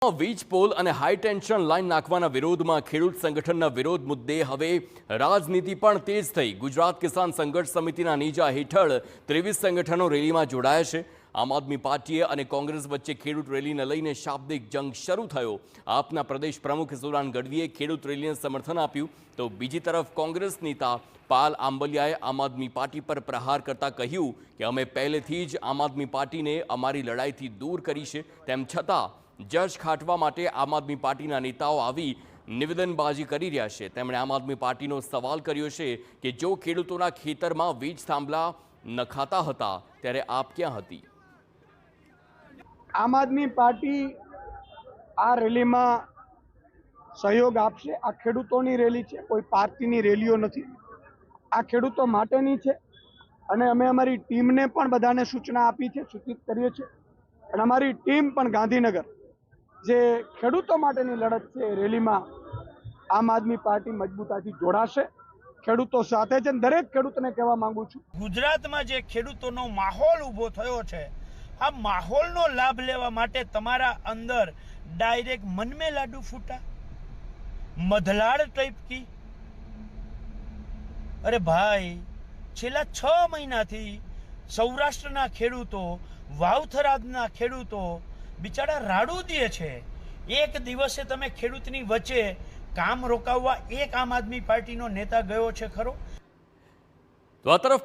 વીજ પોલ અને high tension line નાખવાના વિરોધમાં ખેડૂત સંગઠનના વિરોધ મુદ્દે હવે રાજનીતિ પણ તેજ થઈ। ગુજરાત કિસાન સંઘર્ષ સમિતિના નેજા હેઠળ 23 સંગઠનો રેલીમાં જોડાયા છે। આમ આદમી પાર્ટીએ અને કોંગ્રેસ વચ્ચે ખેડૂત રેલીને લઈને શાબ્દિક જંગ શરૂ થયો। આપના પ્રદેશ પ્રમુખ સુરાન ગઢવીએ ખેડૂત રેલીને સમર્થન આપ્યું તો બીજી તરફ કોંગ્રેસ નેતા પાલ આંબલિયાએ આમ આદમી પાર્ટી પર પ્રહાર કરતા કહ્યું કે અમે પહેલેથી જ આમ આદમી પાર્ટીને અમારી લડાઈથી દૂર કરી છે। તેમ છતાં જજ ખાટવા માટે આમ આદમી પાર્ટીના નેતાઓ આવી નિવેદનબાજી કરી રહ્યા છે। તેમણે આમ આદમી પાર્ટીનો સવાલ કર્યો છે કે જો ખેડૂતોના ખેતરમાં વીજ થાંભલા નખાતા હતા ત્યારે આપ ક્યાં હતી? આમ આદમી પાર્ટી આ રેલીમાં સહયોગ આપશે। આ ખેડૂતોની રેલી છે, કોઈ પાર્ટીની રેલીઓ નથી। આ ખેડૂતો માટેની છે અને અમે અમારી ટીમને પણ બધાને સૂચના આપી છે, સૂચિત કરીએ છીએ અને અમારી ટીમ પણ ગાંધીનગર જે ખેડૂતો માટેની લડત છે એ રેલીમાં આમ આદમી પાર્ટી મજબૂતાથી જોડાશે, ખેડૂતો સાથે છે। દરેક ખેડૂતને કહેવા માંગુ છું, ગુજરાતમાં જે ખેડૂતોનો માહોલ ઊભો થયો છે, આ માહોલનો લાભ લેવા માટે તમારા અંદર ડાયરેક્ટ મન મેં લાડુ ફૂટા, મધલાડ ટપકી। અરે ભાઈ, છેલ્લા 6 મહિનાથી સૌરાષ્ટ્રના ખેડૂતો, વાવથરાદના ખેડૂતો બિચારા રાડું દે છે। એક દિવસે તમે ખેડૂતની વચ્ચે કામ રોકાવવા એક આમ આદમી પાર્ટીનો નેતા ગયો છે ખરો? તો આ તરફ